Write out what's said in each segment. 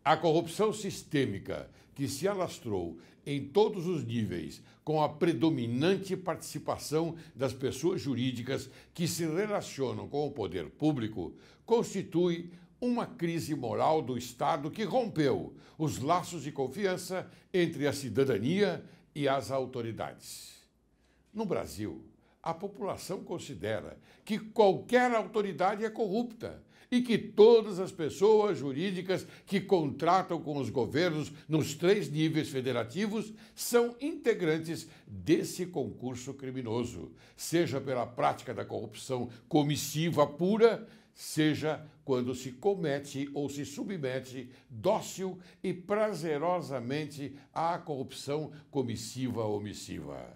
A corrupção sistêmica que se alastrou em todos os níveis, com a predominante participação das pessoas jurídicas que se relacionam com o poder público, constitui uma crise moral do Estado que rompeu os laços de confiança entre a cidadania e as autoridades. No Brasil, a população considera que qualquer autoridade é corrupta e que todas as pessoas jurídicas que contratam com os governos nos 3 níveis federativos são integrantes desse concurso criminoso, seja pela prática da corrupção comissiva pura, seja quando se comete ou se submete dócil e prazerosamente à corrupção comissiva omissiva.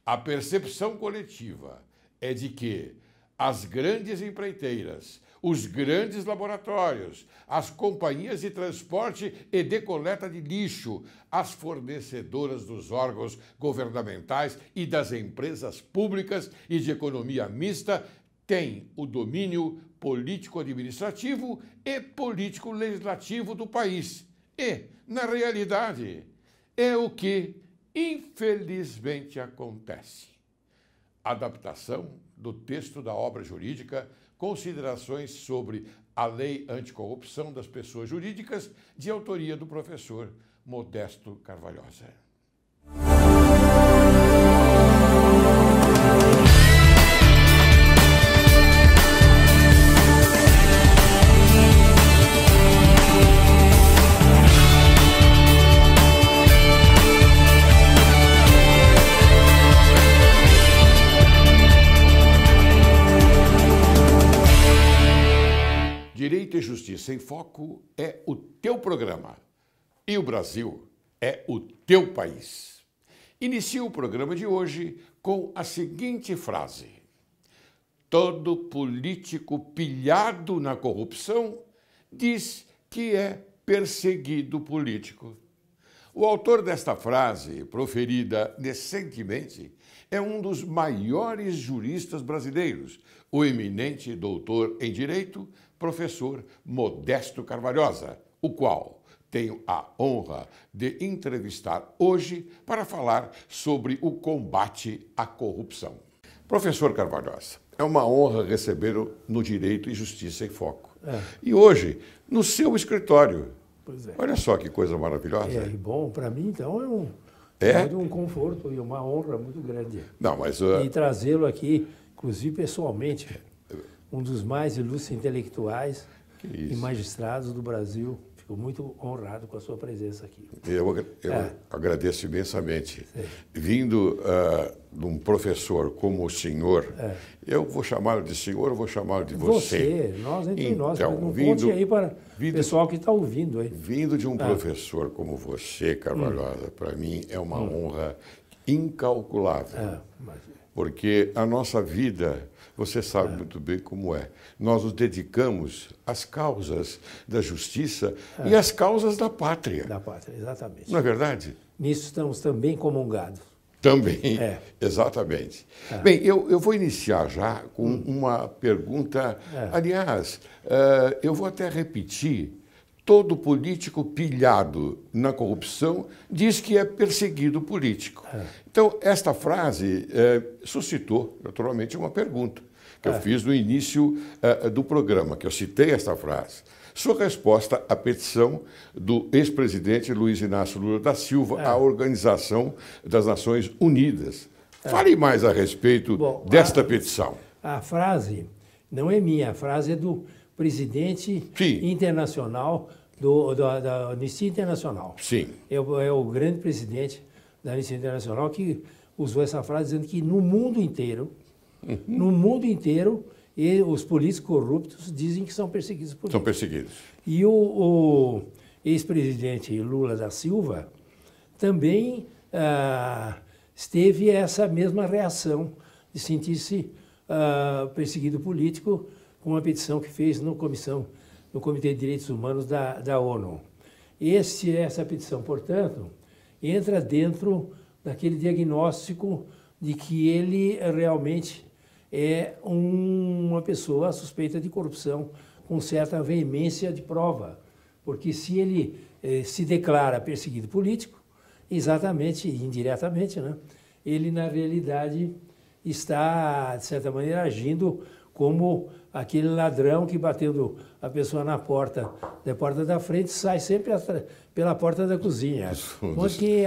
A percepção coletiva é de que as grandes empreiteiras, os grandes laboratórios, as companhias de transporte e de coleta de lixo, as fornecedoras dos órgãos governamentais e das empresas públicas e de economia mista têm o domínio político-administrativo e político-legislativo do país. E, na realidade, é o que, infelizmente, acontece. Adaptação do texto da obra jurídica, considerações sobre a Lei Anticorrupção das Pessoas Jurídicas, de autoria do professor Modesto Carvalhosa. Direito e Justiça em Foco é o teu programa e o Brasil é o teu país. Inicio o programa de hoje com a seguinte frase: todo político pilhado na corrupção diz que é perseguido político. O autor desta frase, proferida recentemente, é um dos maiores juristas brasileiros, o eminente doutor em Direito, professor Modesto Carvalhosa, o qual tenho a honra de entrevistar hoje para falar sobre o combate à corrupção. Professor Carvalhosa, é uma honra recebê-lo no Direito e Justiça em Foco. E hoje, no seu escritório. Pois é. Olha só que coisa maravilhosa. É bom, para mim, então, é um conforto e uma honra muito grande. Não, mas... E trazê-lo aqui, inclusive pessoalmente, um dos mais ilustres intelectuais e magistrados do Brasil. Fico muito honrado com a sua presença aqui. Eu agradeço imensamente. Vindo de um professor como o senhor, eu vou chamá-lo de senhor ou vou chamá-lo de você? Nós entre nós. Então, não conte aí para o pessoal que está ouvindo. Hein? Vindo de um professor como você, Carvalhosa, para mim é uma honra incalculável. Porque a nossa vida, você sabe muito bem como é. Nós nos dedicamos às causas da justiça e às causas da pátria. Da pátria, exatamente. Não é verdade? Nisso estamos também comungados. Também, exatamente. Bem, eu vou iniciar já com uma pergunta. Aliás, eu vou até repetir. Todo político pilhado na corrupção diz que é perseguido político. Então, esta frase suscitou, naturalmente, uma pergunta que eu fiz no início do programa, que eu citei esta frase. Sua resposta à petição do ex-presidente Luiz Inácio Lula da Silva à Organização das Nações Unidas. Fale mais a respeito desta petição. A frase não é minha, a frase é do presidente internacional da Anistia Internacional. Sim. É o grande presidente da Anistia Internacional que usou essa frase dizendo que no mundo inteiro, e os políticos corruptos dizem que são perseguidos por São perseguidos. E o ex-presidente Lula da Silva também teve essa mesma reação de sentir-se perseguido político com uma petição que fez no Comitê de Direitos Humanos da ONU. Essa petição, portanto, entra dentro daquele diagnóstico de que ele realmente é uma pessoa suspeita de corrupção com certa veemência de prova, Porque se ele se declara perseguido político, exatamente, indiretamente, né, ele, na realidade, está, de certa maneira, agindo como aquele ladrão que, batendo a pessoa na porta da frente, sai sempre pela porta da cozinha. Porque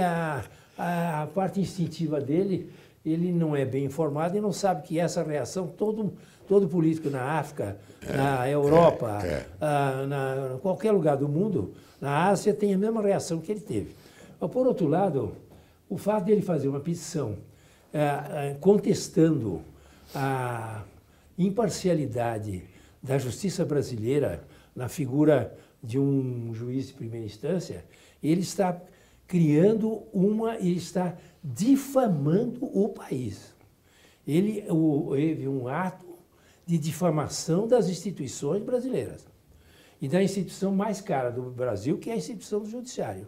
a parte instintiva dele, ele não é bem informado e não sabe que essa reação, todo político na África, na Europa, em qualquer lugar do mundo, na Ásia, tem a mesma reação que ele teve. Mas, por outro lado, o fato de ele fazer uma petição contestando a imparcialidade da justiça brasileira na figura de um juiz de primeira instância, ele está ele está difamando o país. Ele houve um ato de difamação das instituições brasileiras e da instituição mais cara do Brasil, que é a instituição do judiciário.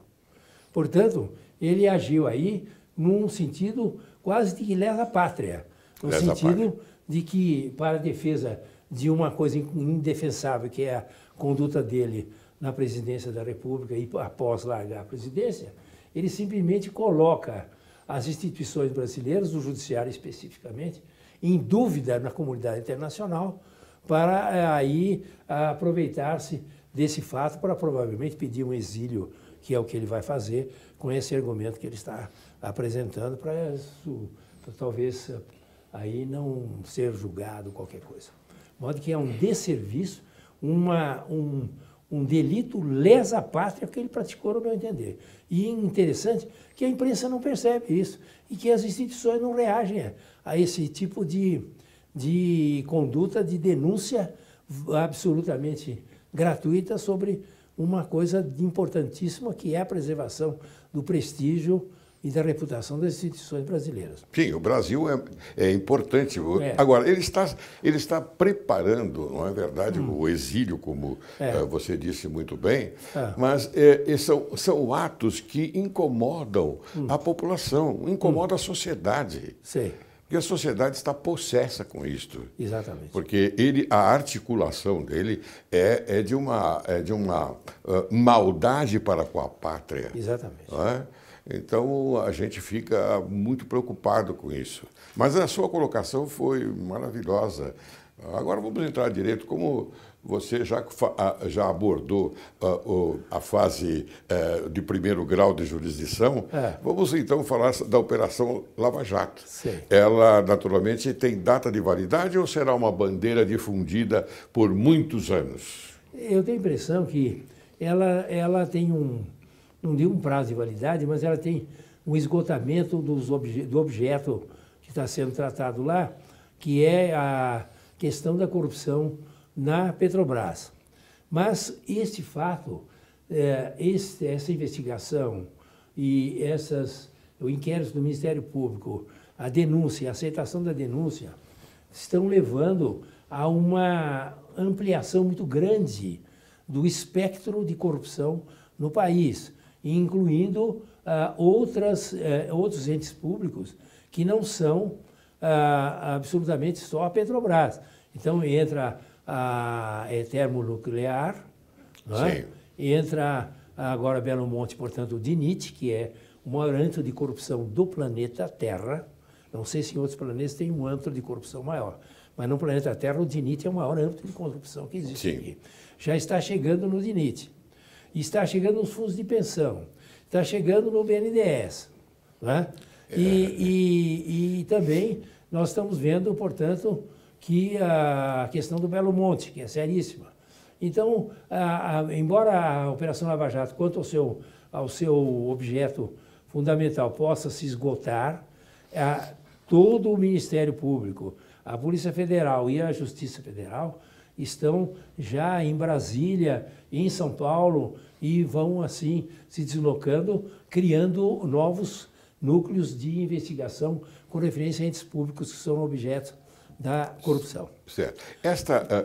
Portanto, ele agiu aí num sentido quase de lesa pátria, no sentido de que, para a defesa de uma coisa indefensável, que é a conduta dele na presidência da República e após largar a presidência, ele simplesmente coloca as instituições brasileiras, o judiciário especificamente, em dúvida na comunidade internacional para aí aproveitar-se desse fato para provavelmente pedir um exílio, que é o que ele vai fazer com esse argumento que ele está apresentando para talvez aí não ser julgado qualquer coisa. De modo que é um desserviço, um delito lesa pátria que ele praticou, no meu entender. E interessante que a imprensa não percebe isso e que as instituições não reagem a esse tipo de conduta, de denúncia absolutamente gratuita sobre uma coisa importantíssima, que é a preservação do prestígio e da reputação das instituições brasileiras. Sim, o Brasil é importante. Agora, ele está preparando, não é verdade, o exílio, como você disse muito bem, mas são atos que incomodam a população, incomodam a sociedade. Sim. Porque a sociedade está possessa com isto. Exatamente. Porque a articulação dele é de uma maldade para com a pátria. Exatamente. Não é? Então, a gente fica muito preocupado com isso. Mas a sua colocação foi maravilhosa. Agora vamos entrar direito. Como você já abordou a fase de primeiro grau de jurisdição, vamos então falar da Operação Lava Jato. Sim. Ela, naturalmente, tem data de validade ou será uma bandeira difundida por muitos anos? Eu tenho a impressão que ela tem não digo um prazo de validade, mas ela tem um esgotamento do objeto que está sendo tratado lá, que é a questão da corrupção na Petrobras. Mas este fato, essa investigação e o inquérito do Ministério Público, a denúncia, a aceitação da denúncia, estão levando a uma ampliação muito grande do espectro de corrupção no país, incluindo outros entes públicos que não são absolutamente só a Petrobras. Então, entra a Termonuclear, não é? Entra agora Belo Monte, portanto, o DINIT, que é o maior antro de corrupção do planeta Terra. Não sei se em outros planetas tem um antro de corrupção maior, mas no planeta Terra o DINIT é o maior antro de corrupção que existe aqui. Já está chegando no DINIT. Está chegando nos fundos de pensão, está chegando no BNDES. Né? E também nós estamos vendo, portanto, que a questão do Belo Monte, que é seríssima. Então, embora a Operação Lava Jato, quanto ao seu objeto fundamental, possa se esgotar, todo o Ministério Público, a Polícia Federal e a Justiça Federal estão já em Brasília, em São Paulo, e vão, assim, se deslocando, criando novos núcleos de investigação com referência a entes públicos que são objeto da corrupção. Certo.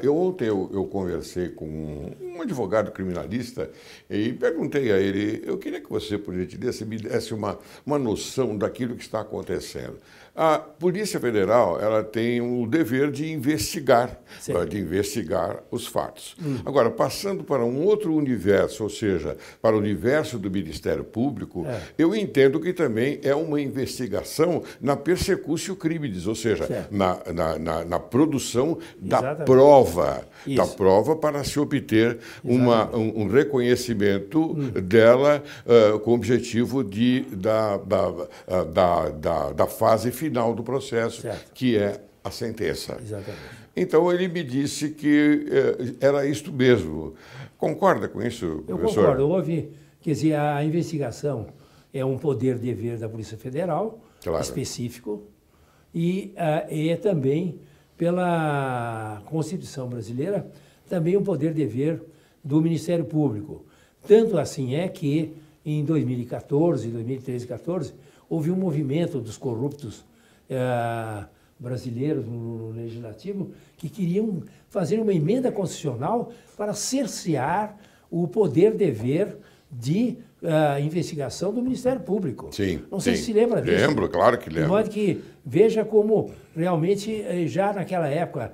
Ontem eu conversei com um advogado criminalista e perguntei a ele, eu queria que você, por gentileza, me desse uma noção daquilo que está acontecendo. A Polícia Federal, ela tem o dever de investigar os fatos. Agora, passando para um outro universo, ou seja, para o universo do Ministério Público, eu entendo que também é uma investigação na persecutio criminis, ou seja, na produção da prova, para se obter um reconhecimento dela com o objetivo da fase final do processo, que é a sentença. Exatamente. Então, ele me disse que era isto mesmo. Concorda com isso, professor? Eu concordo. Quer dizer, a investigação é um poder-dever da Polícia Federal, específico, e é também, pela Constituição brasileira, também um poder-dever do Ministério Público. Tanto assim é que, em 2014, 2013 e 2014, houve um movimento dos corruptos brasileiros no Legislativo que queriam fazer uma emenda constitucional para cercear o poder-dever de investigação do Ministério Público. Sim. Não sei se se lembra disso. Lembro, claro que lembro. De modo que veja como realmente, já naquela época,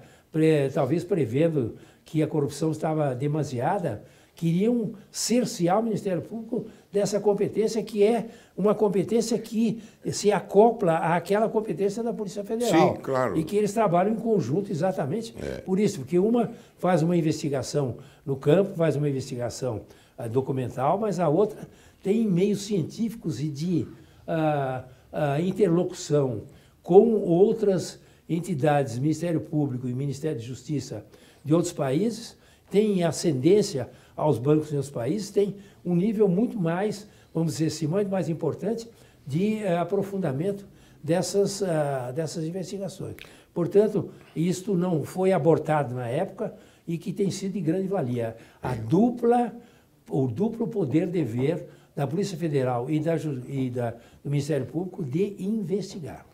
talvez prevendo que a corrupção estava demasiada, queriam cercear o Ministério Público dessa competência, que é uma competência que se acopla àquela competência da Polícia Federal. Sim, claro. E que eles trabalham em conjunto exatamente por isso, porque uma faz uma investigação no campo, faz uma investigação documental, mas a outra tem meios científicos e de interlocução com outras entidades, Ministério Público e Ministério de Justiça de outros países, tem ascendência aos bancos de outros países, tem um nível muito mais, vamos dizer assim, muito mais importante de aprofundamento dessas investigações. Portanto, isto não foi abortado na época e que tem sido de grande valia. O duplo poder-dever da Polícia Federal e do Ministério Público de investigar.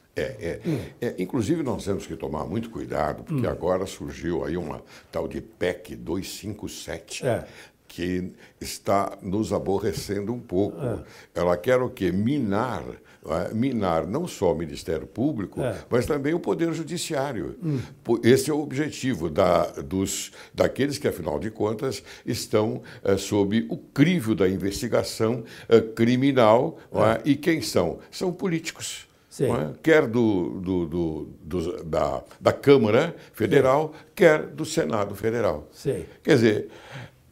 Inclusive, nós temos que tomar muito cuidado, porque agora surgiu aí uma tal de PEC 257, que está nos aborrecendo um pouco. Ela quer o quê? Minar não só o Ministério Público, mas também o Poder Judiciário. Esse é o objetivo daqueles que, afinal de contas, estão sob o crivo da investigação criminal. E quem são? São políticos. Quer da Câmara Federal, quer do Senado Federal. Quer dizer,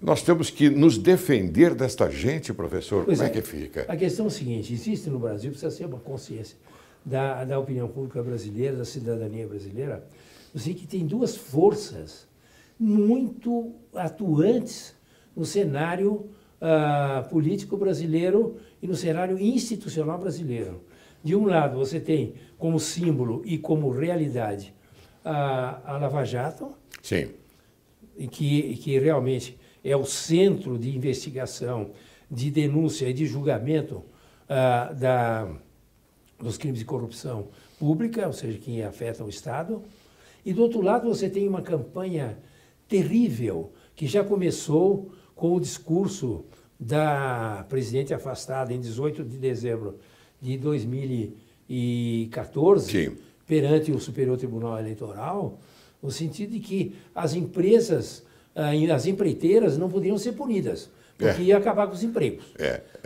nós temos que nos defender desta gente, professor. Como é que fica? A questão é a seguinte, existe no Brasil, precisa ser uma consciência da opinião pública brasileira, da cidadania brasileira, eu sei que tem duas forças muito atuantes no cenário político brasileiro e no cenário institucional brasileiro. De um lado, você tem como símbolo e como realidade a Lava Jato, sim, e que realmente é o centro de investigação, de denúncia e de julgamento dos crimes de corrupção pública, ou seja, que afetam o Estado. E, do outro lado, você tem uma campanha terrível que já começou com o discurso da presidente afastada em 18 de dezembro de 2014, sim, perante o Superior Tribunal Eleitoral, no sentido de que as empresas, as empreiteiras não poderiam ser punidas, porque ia acabar com os empregos.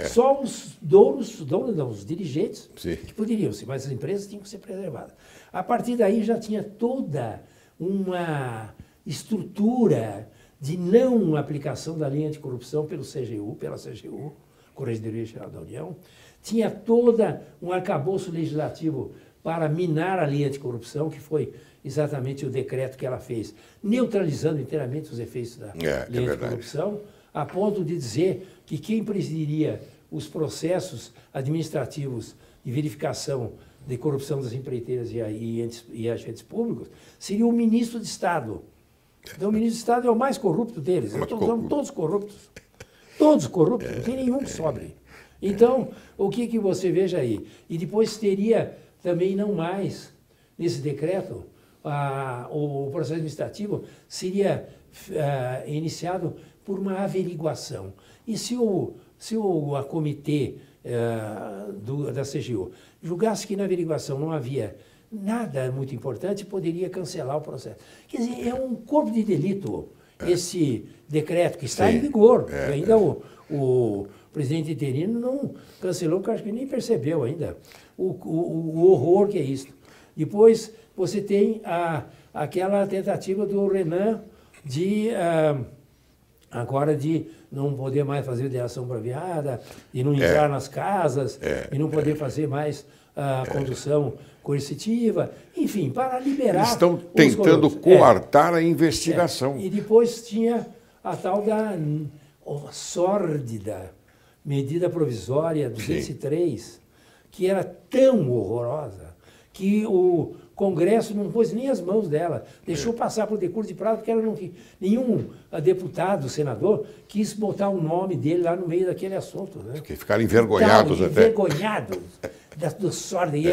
Só os os dirigentes, sim, que poderiam ser, mas as empresas tinham que ser preservadas. A partir daí já tinha toda uma estrutura de não aplicação da lei anticorrupção pela CGU, Corregedoria Geral da União, tinha toda um arcabouço legislativo para minar a lei anticorrupção, que foi exatamente o decreto que ela fez, neutralizando inteiramente os efeitos da lei anticorrupção, a ponto de dizer que quem presidiria os processos administrativos de verificação de corrupção das empreiteiras e agentes públicos seria o ministro de Estado. Então, o ministro de Estado é o mais corrupto deles. Eu estou falando todos corruptos. Todos corruptos, não tem nenhum que sobre. Então, o que você veja aí? E depois teria também, não mais, nesse decreto, o processo administrativo seria iniciado por uma averiguação. E se o comitê da CGU julgasse que na averiguação não havia nada muito importante, poderia cancelar o processo. Quer dizer, é um corpo de delito esse decreto que está em vigor. Ainda o presidente interino não cancelou, porque acho que nem percebeu ainda o horror que é isso. Depois você tem aquela tentativa do Renan agora de não poder mais fazer delação premiada, de não entrar nas casas, e não poder fazer mais a condução coercitiva, enfim, para liberar. Eles estão tentando coartar a investigação. E depois tinha a tal da sórdida medida provisória 203, que era tão horrorosa que o Congresso não pôs nem as mãos dela, deixou passar por decurso de prazo, porque ela não, nenhum deputado, senador, quis botar o nome dele lá no meio daquele assunto. Né? Porque ficaram envergonhados até. Envergonhados do sorte.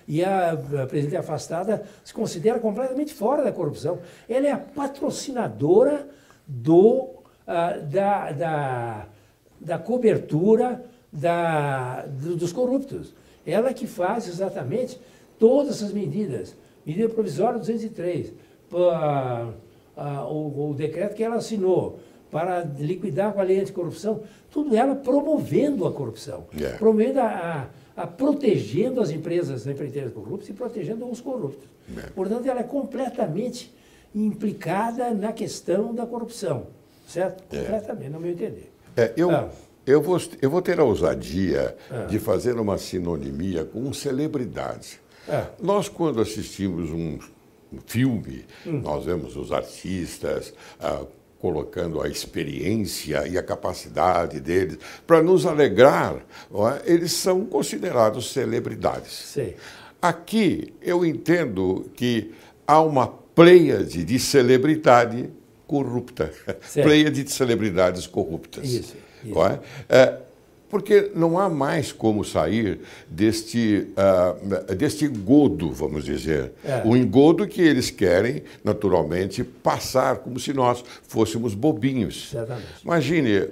E a presidente afastada se considera completamente fora da corrupção. Ela é a patrocinadora da cobertura dos corruptos. Ela que faz exatamente todas essas medidas. Medida provisória 203, o decreto que ela assinou para liquidar com a lei anticorrupção, tudo ela promovendo a corrupção, promovendo protegendo as empresas empreiteiras corruptas e protegendo os corruptos. Portanto, ela é completamente implicada na questão da corrupção, certo? Completamente, no meu entender. Eu vou ter a ousadia de fazer uma sinonimia com celebridade. Nós, quando assistimos um filme, nós vemos os artistas colocando a experiência e a capacidade deles para nos alegrar, eles são considerados celebridades. Sim. Aqui eu entendo que há uma pleiade de celebridade corrupta, pleiade de celebridades corruptas. Isso. Porque não há mais como sair deste engodo, vamos dizer. O engodo que eles querem, naturalmente, passar como se nós fôssemos bobinhos. Certamente. Imagine,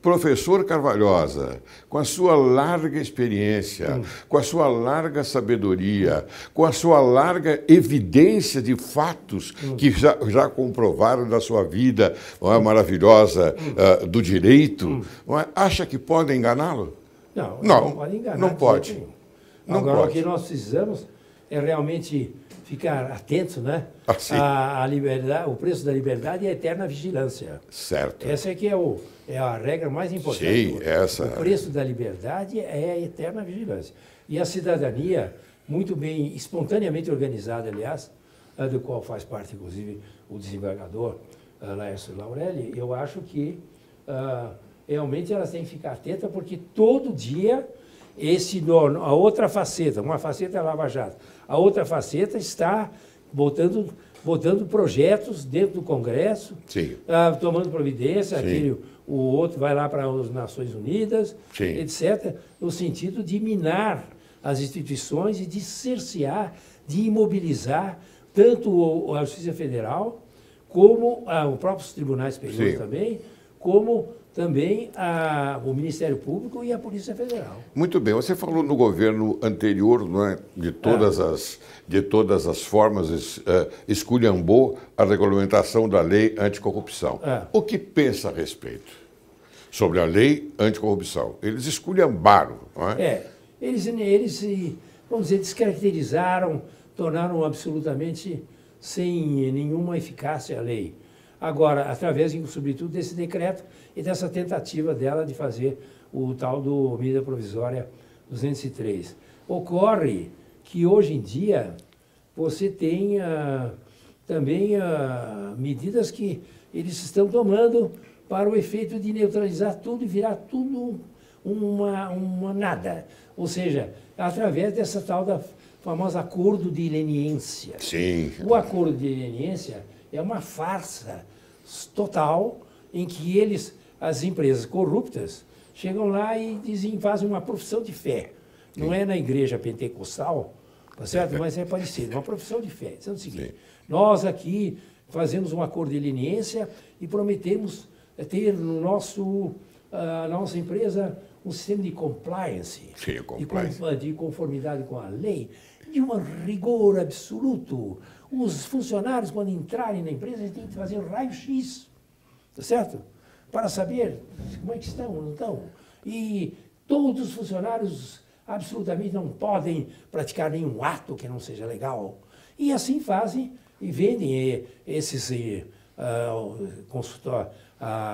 professor Carvalhosa, com a sua larga experiência, com a sua larga sabedoria, com a sua larga evidência de fatos que já comprovaram da sua vida maravilhosa do direito, acha que podem enganá-lo? Não pode enganar. Não pode. Agora, o que nós precisamos é realmente ficar atentos, né? A liberdade, o preço da liberdade é a eterna vigilância. Certo. Essa é que é a regra mais importante. Sim, essa. O preço da liberdade é a eterna vigilância. E a cidadania, muito bem, espontaneamente organizada, aliás, do qual faz parte, inclusive, o desembargador Laércio Laurelli, eu acho que realmente elas têm que ficar atentas, porque todo dia a outra faceta, uma faceta é a Lava Jato, a outra faceta está botando projetos dentro do Congresso, tomando providência, o outro vai lá para as Nações Unidas, etc., no sentido de minar as instituições e de cercear, de imobilizar tanto a Justiça Federal, como os próprios tribunais superiores também, como também o Ministério Público e a Polícia Federal. Muito bem. Você falou no governo anterior, não é, de todas as formas, esculhambou a regulamentação da lei anticorrupção. O que pensa a respeito sobre a lei anticorrupção? Eles esculhambaram, não é? Eles, vamos dizer, descaracterizaram, tornaram absolutamente sem nenhuma eficácia a lei. Agora, através, sobretudo, desse decreto e dessa tentativa dela de fazer o tal do medida provisória 203. Ocorre que, hoje em dia, você tem também medidas que eles estão tomando para o efeito de neutralizar tudo e virar tudo uma nada. Ou seja, através dessa tal da famosa acordo de leniência. Sim. O acordo de leniência é uma farsa total em que as empresas corruptas, chegam lá e fazem uma profissão de fé. Não é na igreja pentecostal tá certo? Mas é parecido, uma profissão de fé. É o seguinte, Sim. nós aqui fazemos um acordo de leniência e prometemos ter no na nossa empresa um sistema de compliance, Sim, compliance. de conformidade com a lei, de um rigor absoluto. Os funcionários, quando entrarem na empresa, eles têm que fazer um raio-x, tá certo? Para saber como é que estão ou não estão. E todos os funcionários absolutamente não podem praticar nenhum ato que não seja legal. E assim fazem e vendem esses consultor,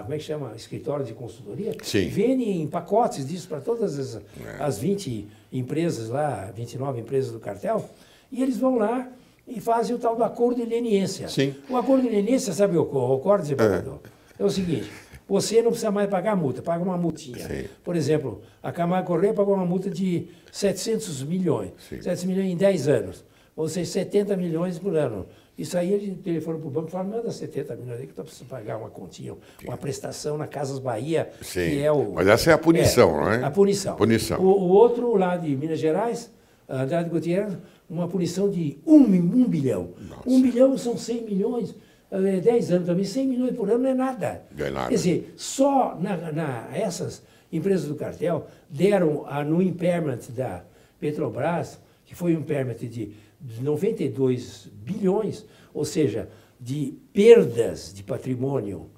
como é que chama? Escritório de consultoria. Sim. Vendem em pacotes disso para todas as 20 empresas lá, 29 empresas do cartel, e eles vão lá e fazem o tal do acordo de leniência. Sim. O acordo de leniência, sabe o acordo, desembargador? É o seguinte, você não precisa mais pagar multa, paga uma multinha. Sim. Por exemplo, a Camargo Correia pagou uma multa de 700 milhões, Sim. 700 milhões em 10 anos, ou seja, 70 milhões por ano. Isso aí ele telefona para o banco e fala, manda 70 milhões aí que eu preciso pagar uma continha, uma prestação na Casas Bahia, Sim. que é o... Mas essa é a punição, não é? A punição. Punição. O outro lá de Minas Gerais, Andrade Gutierrez, uma punição de 1 bilhão. Nossa. 1 bilhão são 100 milhões, 10 anos também, 100 milhões por ano não é nada. Não é nada. Quer dizer, só essas empresas do cartel deram no impairment da Petrobras, que foi um impairment de 92 bilhões, ou seja, de perdas de patrimônio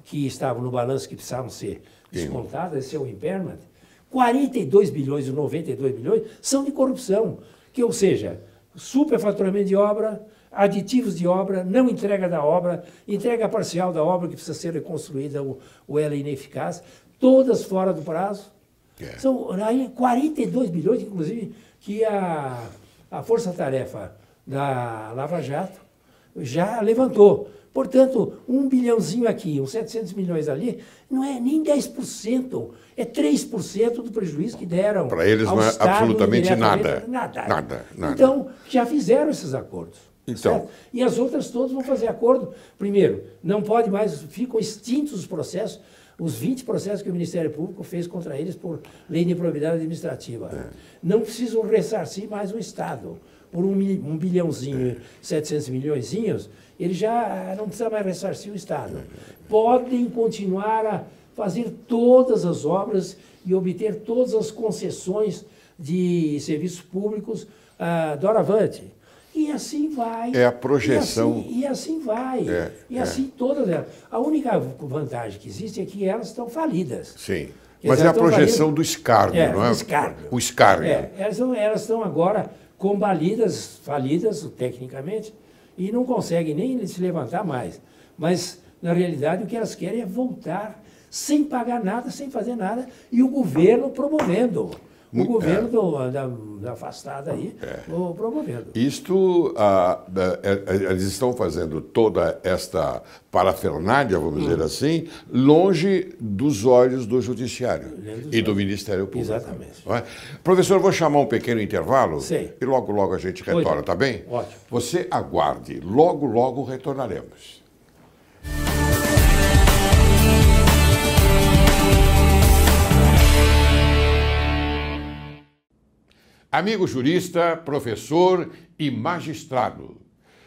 que estavam no balanço que precisavam ser descontadas, esse é o impairment, 42 bilhões e 92 bilhões são de corrupção, que, ou seja, superfaturamento de obra, aditivos de obra, não entrega da obra, entrega parcial da obra que precisa ser reconstruída ou ela é ineficaz, todas fora do prazo. É. São aí 42 bilhões, inclusive, que a Força-Tarefa da Lava Jato já levantou. Portanto, 1 bilhãozinho aqui, uns 700 milhões ali, não é nem 10%, é 3% do prejuízo que deram. Para eles não é Estado, absolutamente nada. Nada. Então, já fizeram esses acordos. Então. Certo? E as outras todas vão fazer acordo. Primeiro, não pode mais, ficam extintos os processos, os 20 processos que o Ministério Público fez contra eles por lei de improbidade administrativa. Não precisam ressarcir mais o Estado. Por 1 bilhãozinho, 700 milhõezinhos, ele já não precisa mais ressarcir o Estado. Podem continuar a fazer todas as obras e obter todas as concessões de serviços públicos doravante. E assim vai. É a projeção. E assim vai. E assim todas elas. A única vantagem que existe é que elas estão falidas. Sim. Quer Mas dizer, é a projeção do escárnio, não é? O escárnio. O escárnio. Elas estão agora combalidas, falidas tecnicamente, e não conseguem nem se levantar mais. Mas, na realidade, o que elas querem é voltar sem pagar nada, sem fazer nada, e o governo promovendo. O governo da afastada aí, promovendo. Isto, eles estão fazendo toda esta parafernália, vamos dizer assim, longe dos olhos do Judiciário e do Ministério Público. Exatamente. Não é? Professor, vou chamar um pequeno intervalo. Sim. E logo a gente retorna, tá bem? Ótimo. Você aguarde, logo retornaremos. Amigo jurista, professor e magistrado,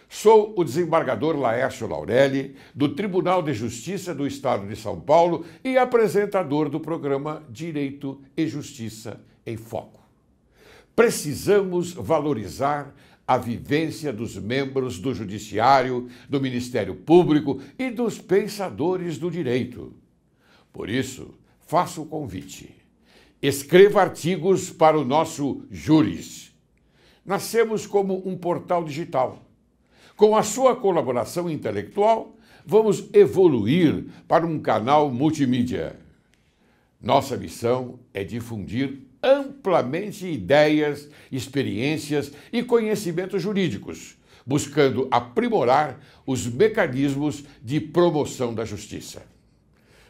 sou o desembargador Laércio Laurelli, do Tribunal de Justiça do Estado de São Paulo e apresentador do programa Direito e Justiça em Foco. Precisamos valorizar a vivência dos membros do Judiciário, do Ministério Público e dos pensadores do direito. Por isso, faço o convite. Escreva artigos para o nosso Juris. Nascemos como um portal digital. Com a sua colaboração intelectual, vamos evoluir para um canal multimídia. Nossa missão é difundir amplamente ideias, experiências e conhecimentos jurídicos, buscando aprimorar os mecanismos de promoção da justiça.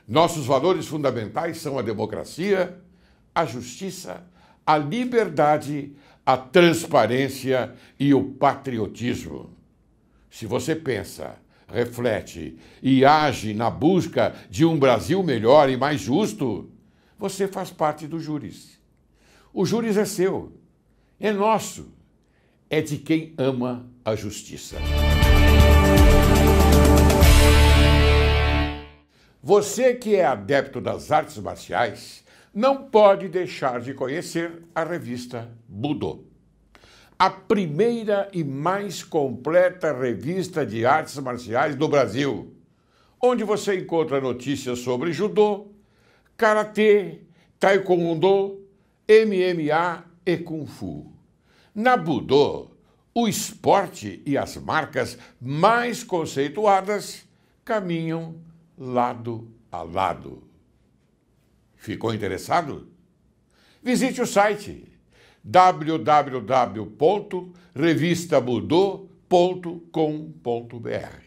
Nossos valores fundamentais são a democracia, a justiça, a liberdade, a transparência e o patriotismo. Se você pensa, reflete e age na busca de um Brasil melhor e mais justo, você faz parte do Juris. O Juris é seu, é nosso, é de quem ama a justiça. Você que é adepto das artes marciais não pode deixar de conhecer a revista Budô. A primeira e mais completa revista de artes marciais do Brasil, onde você encontra notícias sobre judô, karatê, taekwondo, MMA e kung fu. Na Budô, o esporte e as marcas mais conceituadas caminham lado a lado. Ficou interessado? Visite o site www.revistabudô.com.br.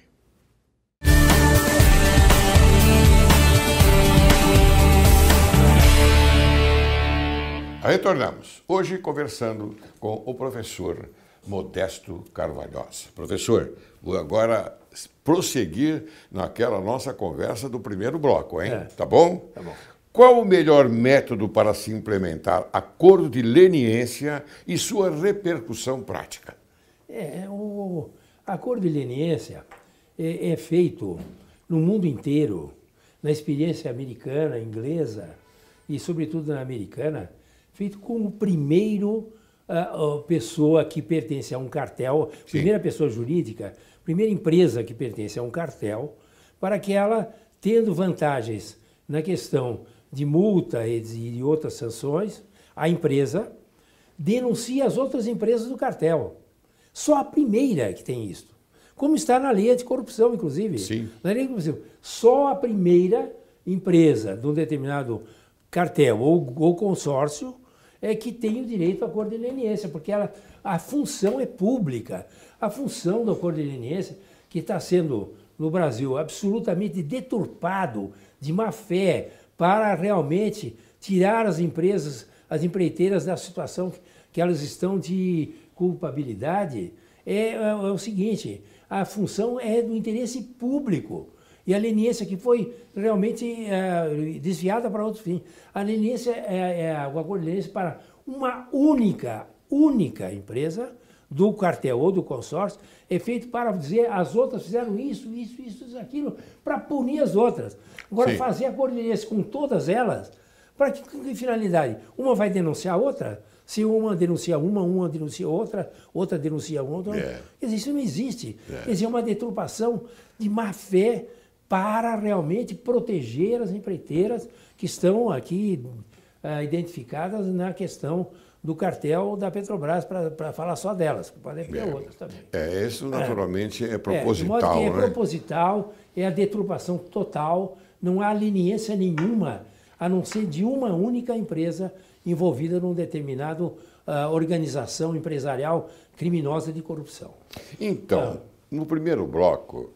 Retornamos. Hoje conversando com o professor Modesto Carvalhosa. Professor, vou agora prosseguir naquela nossa conversa do primeiro bloco, hein? Tá bom? Tá bom. Qual o melhor método para se implementar acordo de leniência e sua repercussão prática? O acordo de leniência é feito no mundo inteiro, na experiência americana, inglesa e, sobretudo, na americana, feito com o primeiro pessoa que pertence a um cartel, primeira pessoa jurídica, primeira empresa que pertence a um cartel, para que ela, tendo vantagens na questão de multa e de outras sanções, a empresa denuncie as outras empresas do cartel. Só a primeira que tem isso. Como está na lei de corrupção, inclusive. Sim. Na lei de corrupção. Só a primeira empresa de um determinado cartel ou consórcio é que tem o direito ao acordo de leniência, porque a função é pública. A função do acordo de leniência, que está sendo, no Brasil, absolutamente deturpado de má fé para realmente tirar as empresas, as empreiteiras da situação que elas estão de culpabilidade, é o seguinte: a função é do interesse público. E a leniência que foi realmente desviada para outros fins. A leniência o acordo de leniência para uma única empresa do cartel ou do consórcio é feito para dizer as outras fizeram isso, aquilo, para punir as outras. Agora, Sim. fazer acordo de leniência com todas elas, para que finalidade? Uma vai denunciar a outra? Se uma denuncia uma denuncia outra denuncia outra. Isso não existe. Isso é uma deturpação de má fé para realmente proteger as empreiteiras que estão aqui identificadas na questão do cartel da Petrobras, para falar só delas, podem ter outras também. Isso naturalmente é proposital, de modo que é né? proposital, é a deturpação total, não há leniência nenhuma, a não ser de uma única empresa envolvida num determinado organização empresarial criminosa de corrupção. Então, no primeiro bloco,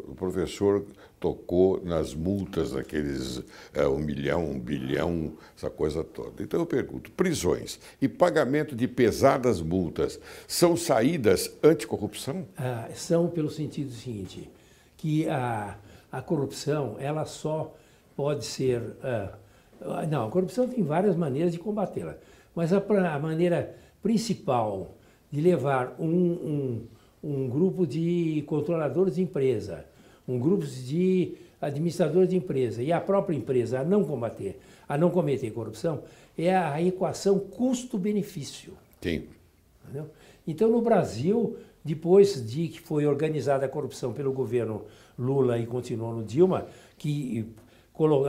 o professor tocou nas multas daqueles 1 milhão, 1 bilhão, essa coisa toda. Então eu pergunto, prisões e pagamento de pesadas multas são saídas anticorrupção? São pelo sentido seguinte, que a corrupção, ela só pode ser... não, a corrupção tem várias maneiras de combatê-la, mas a maneira principal de levar um grupo de controladores de empresa, um grupo de administradores de empresa e a própria empresa a não cometer corrupção, é a equação custo-benefício. Sim. Entendeu? Então, no Brasil, depois de que foi organizada a corrupção pelo governo Lula e continuou no Dilma, que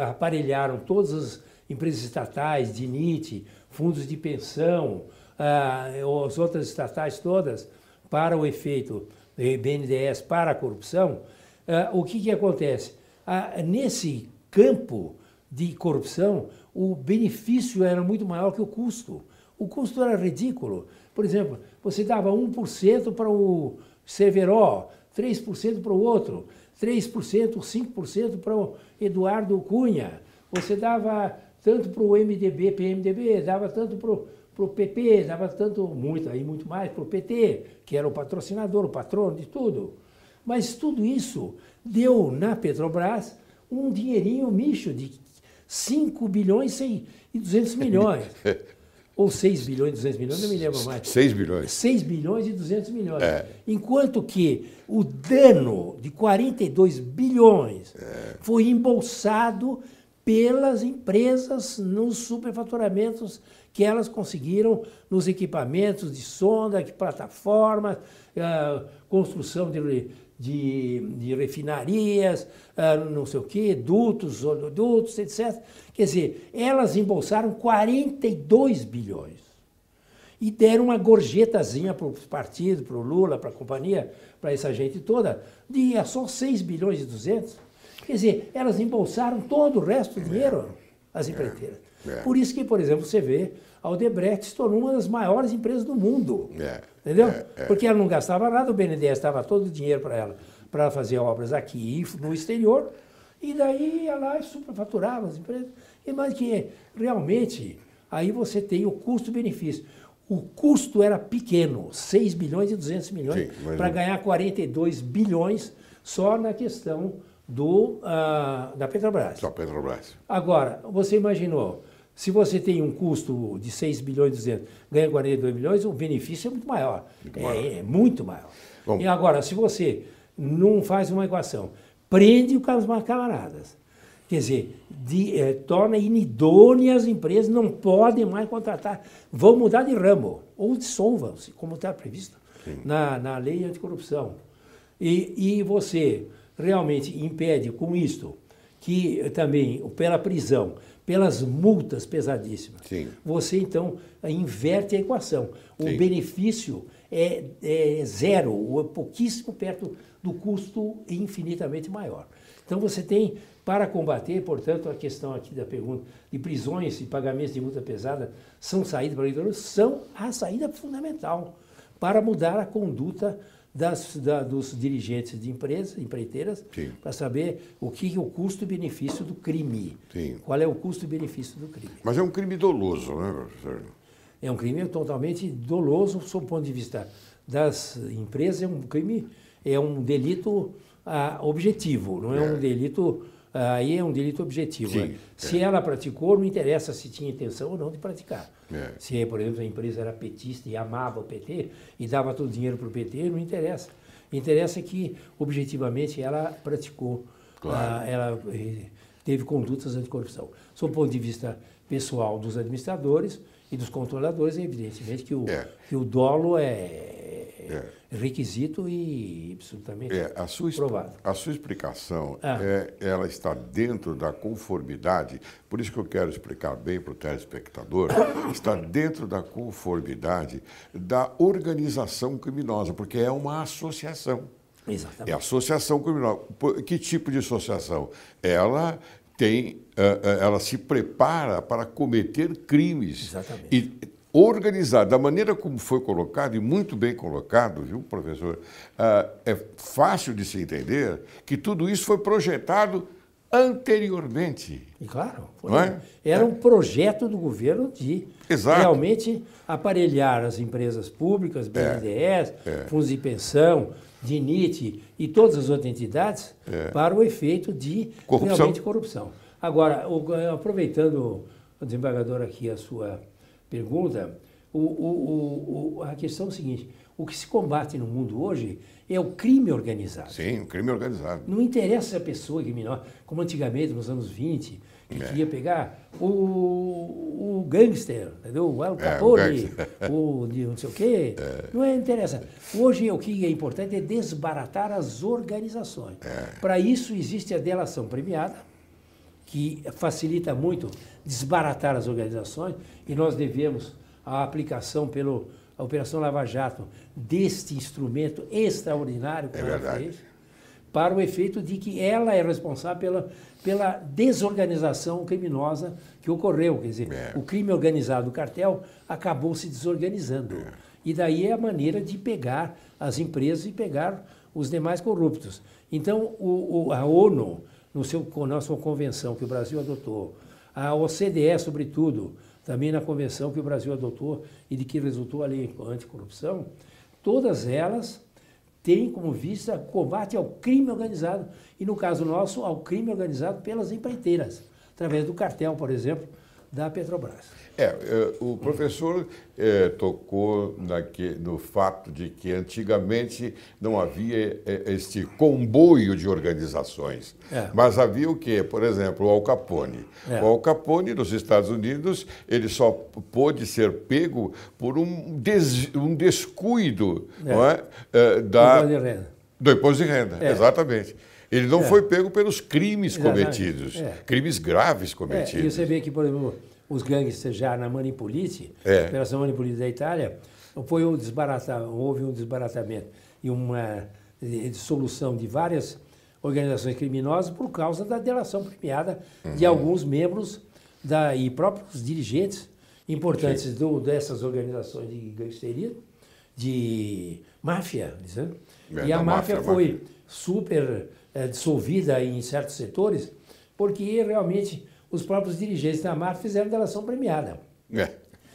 aparelharam todas as empresas estatais, DINIT, fundos de pensão, as outras estatais todas, para o efeito BNDES para a corrupção, o que acontece? Nesse campo de corrupção, o benefício era muito maior que o custo. O custo era ridículo. Por exemplo, você dava 1% para o Cerveró, 3% para o outro, 3%, 5% para o Eduardo Cunha. Você dava tanto para o MDB, PMDB, dava tanto para o PP, dava muito mais para o PT, que era o patrocinador, o patrono de tudo. Mas tudo isso deu na Petrobras um dinheirinho micho de 5 bilhões e 200 milhões. ou 6 bilhões e 200 milhões, não me lembro mais. 6 bilhões. 6 bilhões e 200 milhões. Enquanto que o dano de 42 bilhões foi embolsado pelas empresas nos superfaturamentos que elas conseguiram nos equipamentos de sonda, de plataformas, construção de refinarias, não sei o quê, dutos, oleodutos, etc. Quer dizer, elas embolsaram 42 bilhões e deram uma gorjetazinha para o partido, para o Lula, para a companhia, para essa gente toda, de só 6 bilhões e 200. Quer dizer, elas embolsaram todo o resto do dinheiro, as empreiteiras. Por isso que, por exemplo, você vê, a Odebrecht se tornou uma das maiores empresas do mundo. Entendeu? Porque ela não gastava nada, o BNDES dava todo o dinheiro para ela fazer obras aqui e no exterior, e daí ela superfaturava as empresas. E mais que realmente, aí você tem o custo-benefício. O custo era pequeno, 6 bilhões e 200 milhões, para ganhar 42 bilhões só na questão da Petrobras. Só Petrobras. Agora, você imaginou, se você tem um custo de 6 bilhões e 200, ganha 42 bilhões, o benefício é muito maior. É muito maior. Bom, e agora, se você não faz uma equação, prende os camaradas, quer dizer, torna inidôneas as empresas, não podem mais contratar, vão mudar de ramo, ou dissolvam-se, como está previsto na lei anticorrupção. E você realmente impede com isto que também, pela prisão, pelas multas pesadíssimas, você então inverte a equação. O benefício é zero, ou é pouquíssimo perto do custo infinitamente maior. Então você tem, para combater, portanto, a questão aqui da pergunta de prisões e pagamentos de multa pesada são saídas para o eleitor, são a saída fundamental para mudar a conduta dos dirigentes de empresas, empreiteiras, para saber o que é o custo-benefício do crime. Qual é o custo-benefício do crime. Mas é um crime doloso, né, professor? É um crime totalmente doloso, sob o ponto de vista das empresas, é um delito objetivo, não é um delito... Aí é um delito objetivo. Se ela praticou, não interessa se tinha intenção ou não de praticar. Se, por exemplo, a empresa era petista e amava o PT e dava todo o dinheiro para o PT, não interessa. Interessa que, objetivamente, ela praticou, ela teve condutas anticorrupção. Sob o ponto de vista pessoal dos administradores e dos controladores, evidentemente que o dolo é requisito e absolutamente provado. A sua explicação, ela está dentro da conformidade, por isso que eu quero explicar bem para o telespectador, está dentro da conformidade da organização criminosa, porque é uma associação. Exatamente. É associação criminosa. Que tipo de associação? Ela se prepara para cometer crimes. Exatamente. E organizado, da maneira como foi colocado, e muito bem colocado, viu, professor? É fácil de se entender que tudo isso foi projetado anteriormente. E claro, era um projeto do governo de realmente aparelhar as empresas públicas, BNDES, fundos de pensão, DINIT e todas as outras entidades para o efeito de realmente corrupção. Agora, aproveitando, desembargador, aqui a sua pergunta, a questão é o seguinte, o que se combate no mundo hoje é o crime organizado. Sim, o crime organizado. Não interessa a pessoa criminosa, como antigamente, nos anos 20, que queria pegar o gangster, entendeu? O Al Capone, o não sei o quê. Não interessa. Hoje o que é importante é desbaratar as organizações. Para isso existe a delação premiada, que facilita muito desbaratar as organizações, e nós devemos a aplicação a Operação Lava Jato deste instrumento extraordinário que ela fez, para o efeito de que ela é responsável pela desorganização criminosa que ocorreu. Quer dizer, o crime organizado do cartel acabou se desorganizando. E daí é a maneira de pegar as empresas e pegar os demais corruptos. Então, a ONU, na sua convenção que o Brasil adotou, a OCDE, sobretudo, também na convenção que o Brasil adotou e de que resultou a lei anticorrupção, todas elas têm como vista combate ao crime organizado, e no caso nosso, ao crime organizado pelas empreiteiras, através do cartel, por exemplo, da Petrobras. O professor tocou no fato de que antigamente não havia este comboio de organizações, mas havia o quê? Por exemplo, o Al Capone. O Al Capone, nos Estados Unidos, ele só pôde ser pego por um descuido não é? Do imposto de renda, exatamente. Ele não foi pego pelos crimes cometidos, crimes graves cometidos. E você vê que, por exemplo, os gangsters já na Manipolite, Operação Manipolite da Itália, houve um desbaratamento e uma dissolução de várias organizações criminosas por causa da delação premiada de alguns membros e próprios dirigentes importantes dessas organizações de gangsterismo, de máfia. E a máfia foi super dissolvida em certos setores, porque realmente os próprios dirigentes da máfia fizeram delação premiada.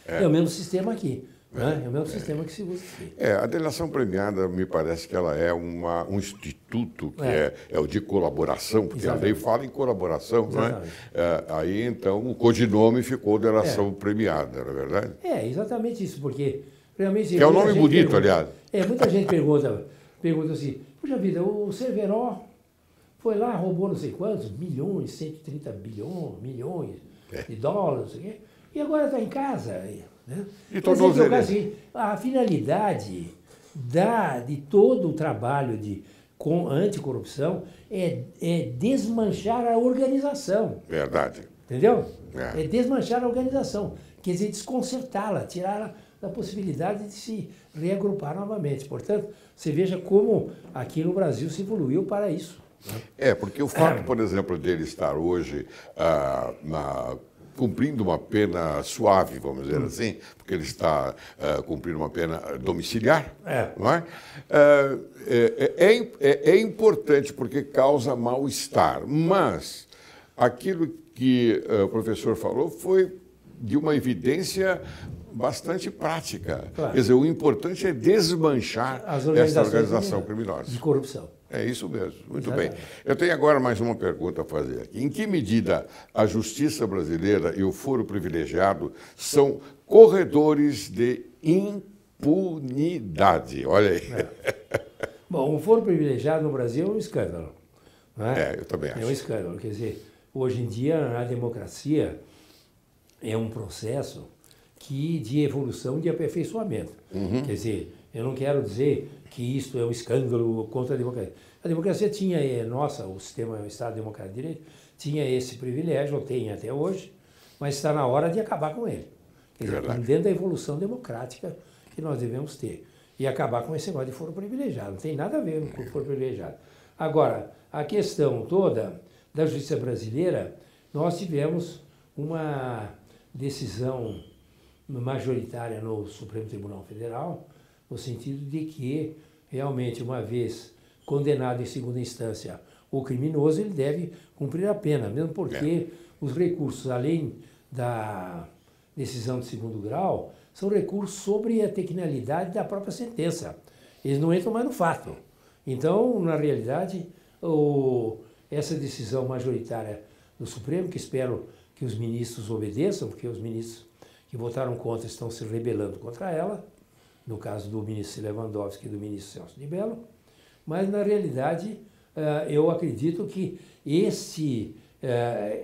É o mesmo sistema aqui. É o mesmo sistema que se usa aqui. A delação premiada, me parece que ela é um instituto que é o de colaboração, porque a lei fala em colaboração, não é? Aí, então, o codinome ficou delação premiada, não é verdade? Exatamente isso, porque realmente... Que é um nome bonito, aliás. Muita gente pergunta assim, puxa vida, o Cerveró foi lá, roubou não sei quantos, milhões, 130 milhões de dólares, não sei o quê, e agora está em casa. Né? E tornou assim, a finalidade de todo o trabalho com anticorrupção é desmanchar a organização. Verdade. Entendeu? É desmanchar a organização, quer dizer, desconcertá-la, tirá-la da possibilidade de se reagrupar novamente. Portanto, você veja como aqui no Brasil se evoluiu para isso. Porque o fato, por exemplo, dele estar hoje cumprindo uma pena suave, vamos dizer assim, porque ele está cumprindo uma pena domiciliar, não é? É importante porque causa mal-estar, mas aquilo que o professor falou foi de uma evidência bastante prática. Claro. Quer dizer, o importante é desmanchar essa organização criminosa. De corrupção. É isso mesmo. Muito bem. Eu tenho agora mais uma pergunta a fazer aqui. Em que medida a justiça brasileira e o foro privilegiado são corredores de impunidade? Olha aí. Bom, o foro privilegiado no Brasil é um escândalo. Não é? Eu também acho. É um escândalo. Quer dizer, hoje em dia a democracia é um processo de evolução, de aperfeiçoamento. Quer dizer, eu não quero dizer que isto é um escândalo contra a democracia. A democracia tinha, o Estado Democrático de Direito, tinha esse privilégio, ou tem até hoje, mas está na hora de acabar com ele. Quer dizer, dentro da evolução democrática que nós devemos ter. E acabar com esse negócio de foro privilegiado. Não tem nada a ver com o foro privilegiado. Agora, a questão toda da justiça brasileira, nós tivemos uma decisão majoritária no Supremo Tribunal Federal, no sentido de que, realmente, uma vez condenado em segunda instância o criminoso, ele deve cumprir a pena, mesmo porque os recursos, além da decisão de segundo grau, são recursos sobre a tecnicalidade da própria sentença. Eles não entram mais no fato. Então, na realidade, essa decisão majoritária do Supremo, que espero que os ministros obedeçam, porque os ministros que votaram contra estão se rebelando contra ela, no caso do ministro Lewandowski e do ministro Celso de Mello, mas, na realidade, eu acredito que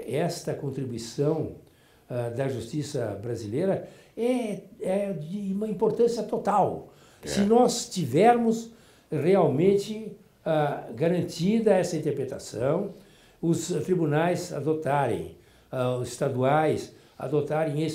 esta contribuição da justiça brasileira é de uma importância total. Se nós tivermos realmente garantida essa interpretação, os tribunais adotarem, os estaduais adotarem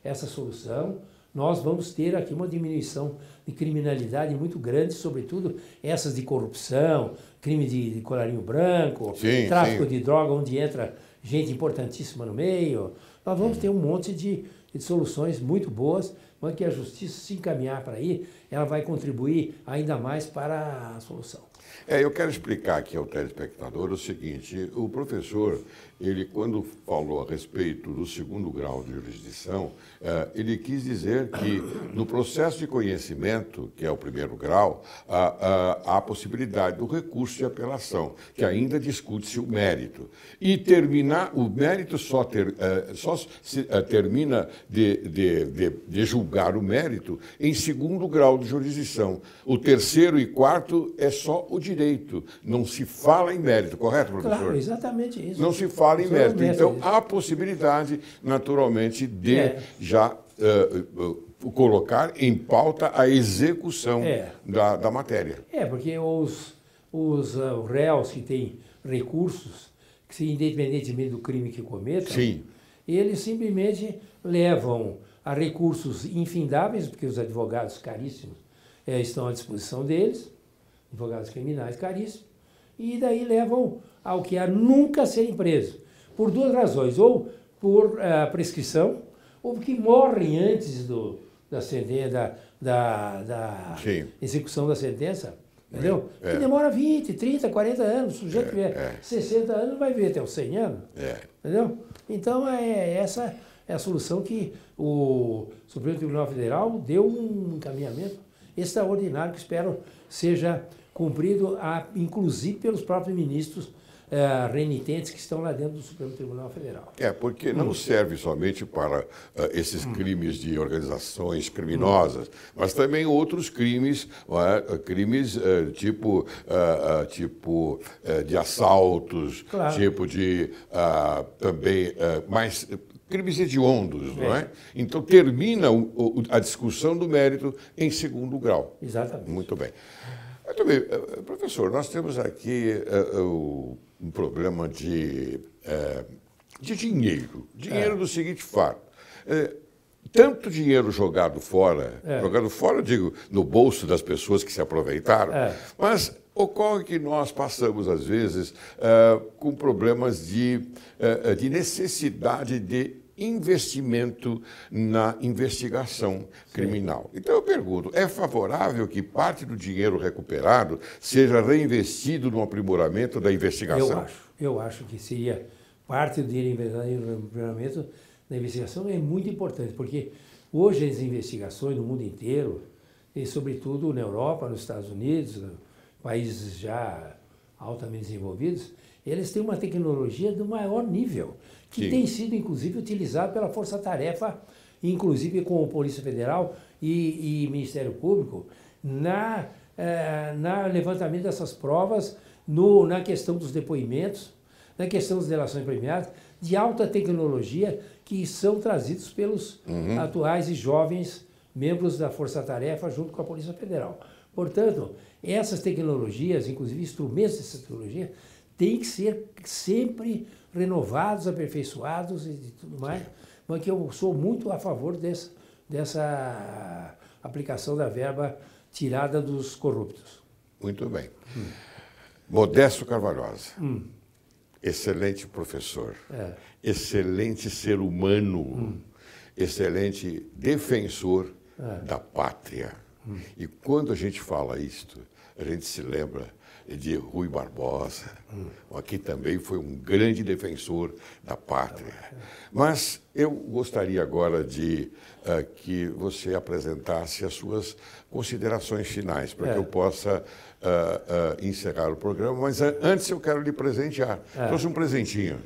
essa solução, nós vamos ter aqui uma diminuição de criminalidade muito grande, sobretudo essas de corrupção, crime de colarinho branco, tráfico de droga, onde entra gente importantíssima no meio. Nós vamos ter um monte de soluções muito boas, mas que a justiça, se encaminhar para aí, ela vai contribuir ainda mais para a solução. Eu quero explicar aqui ao telespectador o seguinte: o professor, ele quando falou a respeito do segundo grau de jurisdição, ele quis dizer que no processo de conhecimento, que é o primeiro grau, há a possibilidade do recurso de apelação, que ainda discute-se o mérito. E o mérito só termina de julgar o mérito em segundo grau de jurisdição. O terceiro e quarto é só o direito, não se fala em mérito, correto, professor? Claro, exatamente isso. Não se fala em mérito. Então, há a possibilidade, naturalmente, de já colocar em pauta a execução da matéria. Porque os réus que têm recursos, que independentemente do crime que cometam, Sim. eles simplesmente levam a recursos infindáveis, porque os advogados caríssimos estão à disposição deles, advogados criminais caríssimos, e daí levam ao que há nunca serem presos, por duas razões, ou por prescrição, ou porque morrem antes da sentença, da execução da sentença, entendeu? Que demora 20, 30, 40 anos, o sujeito que tiver 60 anos vai viver até os 100 anos, entendeu? Então, essa é a solução que o Supremo Tribunal Federal deu um encaminhamento extraordinário que espero seja cumprido, inclusive pelos próprios ministros renitentes que estão lá dentro do Supremo Tribunal Federal. Porque não serve somente para esses crimes de organizações criminosas, mas também outros crimes, crimes tipo de assaltos, Claro. tipo de também mais crimes hediondos, não é? Então termina a discussão do mérito em segundo grau. Exatamente. Muito bem. Muito bem. Professor, nós temos aqui um problema de dinheiro. Dinheiro do seguinte fato. Tanto dinheiro jogado fora, eu digo, no bolso das pessoas que se aproveitaram, mas ocorre que nós passamos, às vezes, com problemas de necessidade de investimento na investigação criminal. Então eu pergunto, é favorável que parte do dinheiro recuperado seja reinvestido no aprimoramento da investigação? Eu acho que seria parte do dinheiro investido no aprimoramento da investigação é muito importante, porque hoje as investigações no mundo inteiro, e sobretudo na Europa, nos Estados Unidos, países já altamente desenvolvidos, eles têm uma tecnologia do maior nível, que tem sido, inclusive, utilizado pela Força-Tarefa, inclusive com a Polícia Federal e Ministério Público, na levantamento dessas provas, na questão dos depoimentos, na questão das delações premiadas, de alta tecnologia que são trazidos pelos atuais e jovens membros da Força-Tarefa junto com a Polícia Federal. Portanto, essas tecnologias, inclusive instrumentos dessa tecnologia, têm que ser sempre renovados, aperfeiçoados e tudo mais, mas que eu sou muito a favor dessa aplicação da verba tirada dos corruptos. Muito bem. Modesto Carvalhosa, excelente professor, excelente ser humano, excelente defensor da pátria. E quando a gente fala isto, a gente se lembra de Rui Barbosa, que também foi um grande defensor da pátria. Mas eu gostaria agora de que você apresentasse as suas considerações finais, para que eu possa encerrar o programa. Mas antes eu quero lhe presentear. Trouxe um presentinho.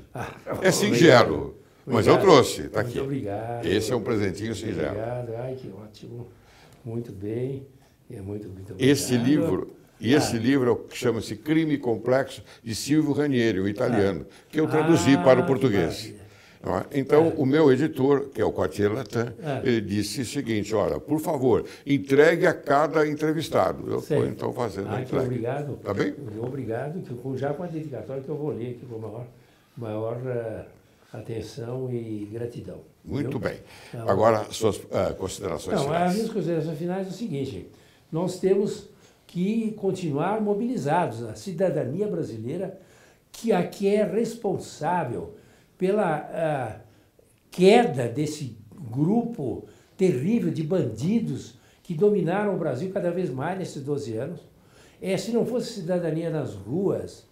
É singelo, mas eu trouxe. Está aqui. Muito obrigado. Esse é um presentinho singelo. Obrigado. Ai, que ótimo. Muito bem. Muito obrigado. Esse livro... E esse livro chama-se Crime Complexo, de Silvio Ranieri, o italiano, que eu traduzi para o português. Então, o meu editor, que é o Quartier Latin, ele disse o seguinte, olha, por favor, entregue a cada entrevistado. Eu estou, então, fazendo a entrega. Obrigado. Tá bem? Obrigado, já com a dedicatória que eu vou ler aqui com maior atenção e gratidão. Muito bem. Então, agora, suas considerações finais. As minhas considerações finais é o seguinte, nós temos que continuar mobilizados. A cidadania brasileira, que aqui é responsável pela queda desse grupo terrível de bandidos que dominaram o Brasil cada vez mais nesses 12 anos. Se não fosse cidadania nas ruas,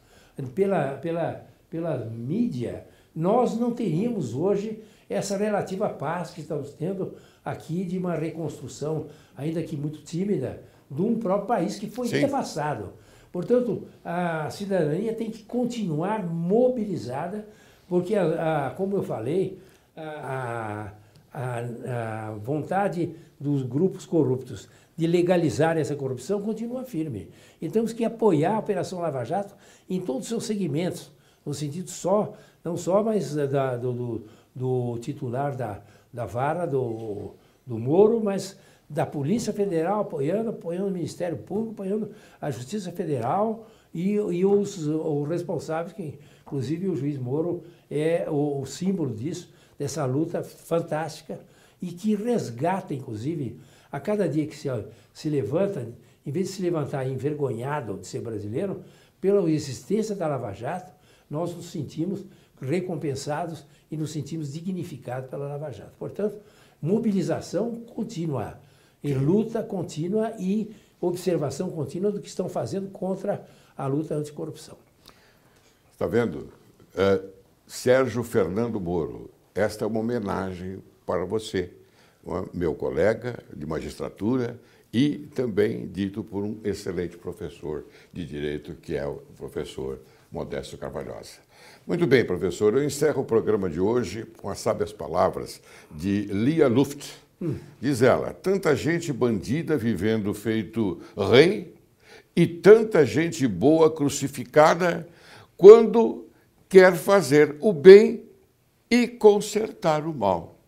pela mídia, nós não teríamos hoje essa relativa paz que estamos tendo aqui de uma reconstrução, ainda que muito tímida, de um próprio país que foi devassado. Portanto, a cidadania tem que continuar mobilizada, porque, como eu falei, a vontade dos grupos corruptos de legalizar essa corrupção continua firme. E temos que apoiar a Operação Lava Jato em todos os seus segmentos, no sentido não só mais do titular da vara do Moro, mas da Polícia Federal apoiando o Ministério Público, apoiando a Justiça Federal e os responsáveis, que inclusive o juiz Moro é o símbolo disso, dessa luta fantástica e que resgata, inclusive, a cada dia que se levanta, em vez de se levantar envergonhado de ser brasileiro, pela existência da Lava Jato, nós nos sentimos recompensados e nos sentimos dignificados pela Lava Jato. Portanto, mobilização contínua, e luta contínua e observação contínua do que estão fazendo contra a luta anticorrupção. Está vendo? Sérgio Fernando Moro, esta é uma homenagem para você, meu colega de magistratura e também dito por um excelente professor de Direito, que é o professor Modesto Carvalhosa. Muito bem, professor, eu encerro o programa de hoje com as sábias palavras de Lia Luft. Diz ela: tanta gente bandida vivendo feito rei e tanta gente boa crucificada quando quer fazer o bem e consertar o mal.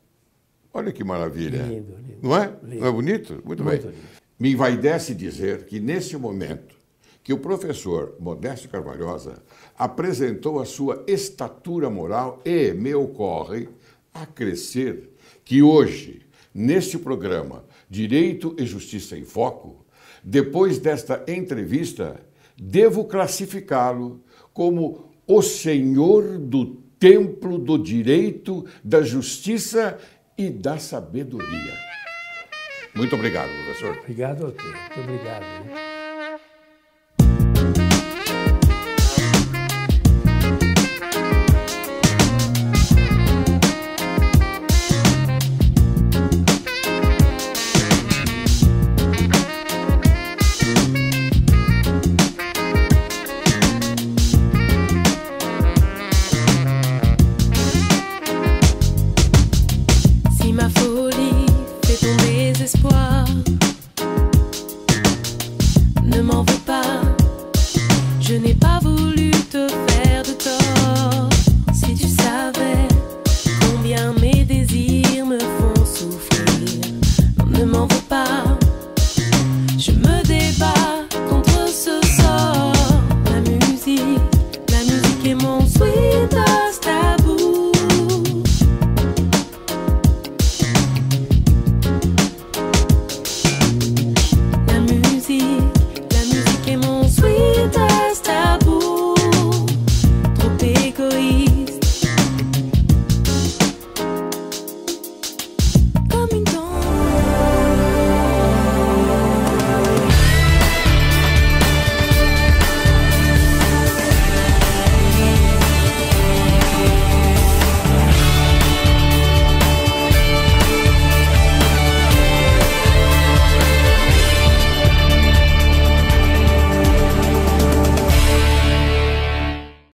Olha que maravilha. Lindo, lindo. Não é? Lindo. Não é bonito? Muito bem. Lindo. Me envaidece dizer que, nesse momento, que o professor Modesto Carvalhosa apresentou a sua estatura moral e me ocorre a crescer que hoje, neste programa Direito e Justiça em Foco, depois desta entrevista, devo classificá-lo como o senhor do templo do direito, da justiça e da sabedoria. Muito obrigado, professor. Obrigado a você. Muito obrigado.